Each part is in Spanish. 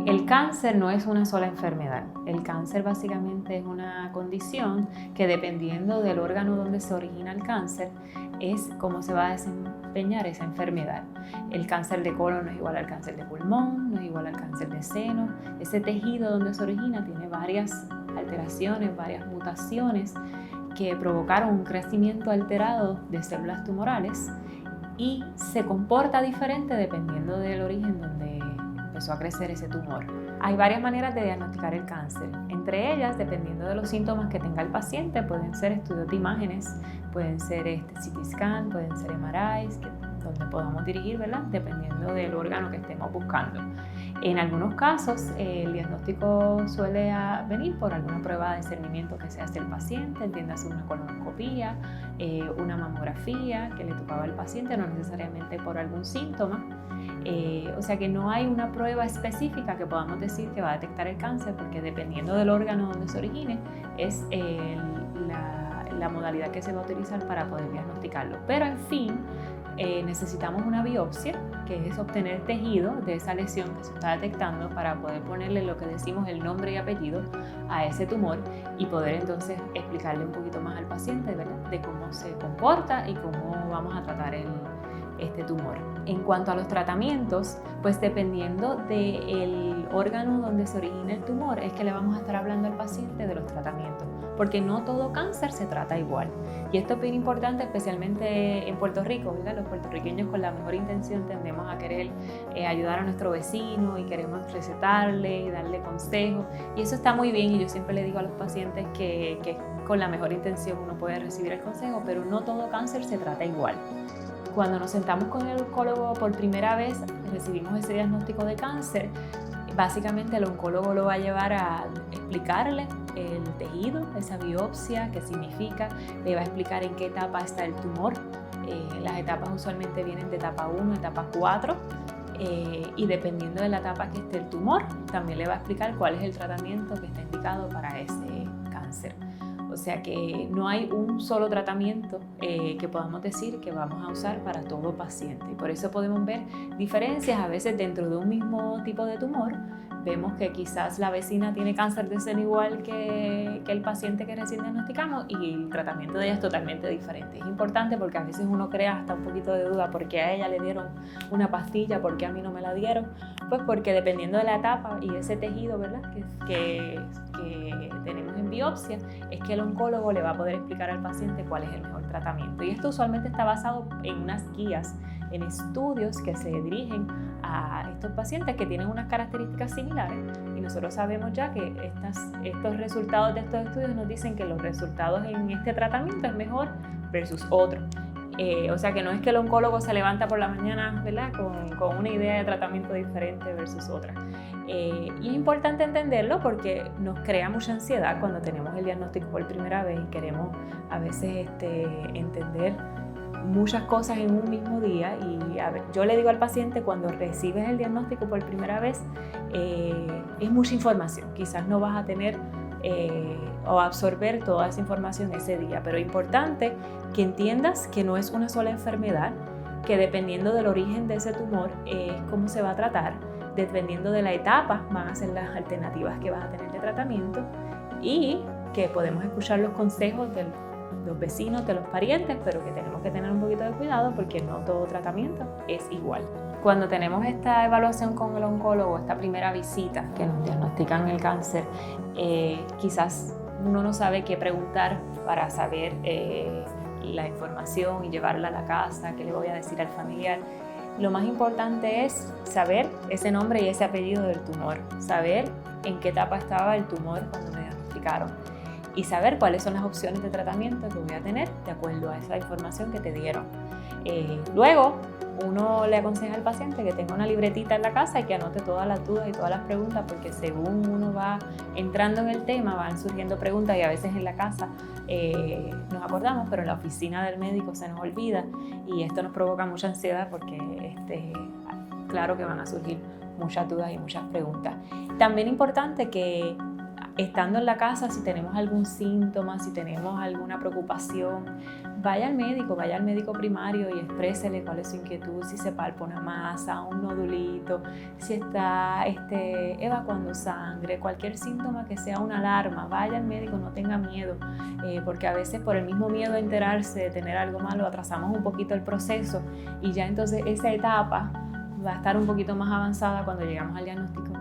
El cáncer no es una sola enfermedad. El cáncer básicamente es una condición que, dependiendo del órgano donde se origina el cáncer, es cómo se va a desempeñar esa enfermedad. El cáncer de colon no es igual al cáncer de pulmón, no es igual al cáncer de seno. Ese tejido donde se origina tiene varias alteraciones, varias mutaciones que provocaron un crecimiento alterado de células tumorales y se comporta diferente dependiendo del origen donde empezó a crecer ese tumor. Hay varias maneras de diagnosticar el cáncer. Entre ellas, dependiendo de los síntomas que tenga el paciente, pueden ser estudios de imágenes, pueden ser CT scan, pueden ser MRIs, donde podamos dirigir, ¿verdad? Dependiendo del órgano que estemos buscando. En algunos casos, el diagnóstico suele venir por alguna prueba de discernimiento que se hace el paciente, entiéndase una colonoscopía, una mamografía que le tocaba al paciente, no necesariamente por algún síntoma. O sea que no hay una prueba específica que podamos decir que va a detectar el cáncer, porque dependiendo del órgano donde se origine es la modalidad que se va a utilizar para poder diagnosticarlo. Pero en fin, necesitamos una biopsia, que es obtener tejido de esa lesión que se está detectando para poder ponerle lo que decimos el nombre y apellido a ese tumor y poder entonces explicarle un poquito más al paciente, ¿verdad?, de cómo se comporta y cómo vamos a tratar este tumor. En cuanto a los tratamientos, pues dependiendo del órgano donde se origina el tumor es que le vamos a estar hablando al paciente de los tratamientos, porque no todo cáncer se trata igual. Y esto es bien importante, especialmente en Puerto Rico, ¿verdad? Los puertorriqueños con la mejor intención tendemos a querer ayudar a nuestro vecino y queremos recetarle y darle consejos, y eso está muy bien, y yo siempre le digo a los pacientes que con la mejor intención uno puede recibir el consejo, pero no todo cáncer se trata igual. Cuando nos sentamos con el oncólogo por primera vez, recibimos ese diagnóstico de cáncer, básicamente el oncólogo lo va a llevar a explicarle el tejido, esa biopsia, qué significa, le va a explicar en qué etapa está el tumor. Las etapas usualmente vienen de etapa 1 a etapa 4 y dependiendo de la etapa que esté el tumor, también le va a explicar cuál es el tratamiento que está indicado para ese cáncer. O sea que no hay un solo tratamiento que podamos decir que vamos a usar para todo paciente. Y por eso podemos ver diferencias a veces dentro de un mismo tipo de tumor. Vemos que quizás la vecina tiene cáncer de seno igual que el paciente que recién diagnosticamos y el tratamiento de ella es totalmente diferente. Es importante porque a veces uno crea hasta un poquito de duda por qué a ella le dieron una pastilla, por qué a mí no me la dieron. Pues porque dependiendo de la etapa y ese tejido, ¿verdad?, que tenemos en biopsia, es que el oncólogo le va a poder explicar al paciente cuál es el mejor tratamiento. Y esto usualmente está basado en unas guías, en estudios que se dirigen a estos pacientes que tienen unas características similares. Y nosotros sabemos ya que estos resultados de estos estudios nos dicen que los resultados en este tratamiento es mejor versus otro. O sea que no es que el oncólogo se levanta por la mañana, ¿verdad?, con una idea de tratamiento diferente versus otra. Y es importante entenderlo porque nos crea mucha ansiedad cuando tenemos el diagnóstico por primera vez y queremos a veces entender muchas cosas en un mismo día. Y yo le digo al paciente, cuando recibes el diagnóstico por primera vez, es mucha información. Quizás no vas a tener o absorber toda esa información ese día, pero es importante que entiendas que no es una sola enfermedad, que dependiendo del origen de ese tumor es cómo se va a tratar, dependiendo de la etapa van a ser las alternativas que vas a tener de tratamiento y que podemos escuchar los consejos de los vecinos, de los parientes, pero que tenemos que tener un poquito de cuidado porque no todo tratamiento es igual. Cuando tenemos esta evaluación con el oncólogo, esta primera visita que nos diagnostican el cáncer, quizás uno no sabe qué preguntar para saber la información y llevarla a la casa, qué le voy a decir al familiar. Lo más importante es saber ese nombre y ese apellido del tumor, saber en qué etapa estaba el tumor cuando me diagnosticaron y saber cuáles son las opciones de tratamiento que voy a tener de acuerdo a esa información que te dieron. Luego, uno le aconseja al paciente que tenga una libretita en la casa y que anote todas las dudas y todas las preguntas, porque según uno va entrando en el tema, van surgiendo preguntas y a veces en la casa nos acordamos, pero en la oficina del médico se nos olvida y esto nos provoca mucha ansiedad porque claro que van a surgir muchas dudas y muchas preguntas. También es importante que estando en la casa, si tenemos algún síntoma, si tenemos alguna preocupación, vaya al médico primario y exprésele cuál es su inquietud, si se palpa una masa, un nodulito, si está evacuando sangre, cualquier síntoma que sea una alarma, vaya al médico, no tenga miedo, porque a veces por el mismo miedo a enterarse de tener algo malo atrasamos un poquito el proceso y ya entonces esa etapa va a estar un poquito más avanzada cuando llegamos al diagnóstico.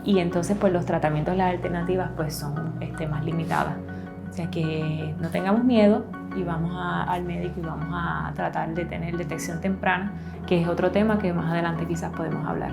Y entonces pues los tratamientos, las alternativas pues son más limitadas. O sea que no tengamos miedo y vamos al médico y vamos a tratar de tener detección temprana, que es otro tema que más adelante quizás podemos hablar.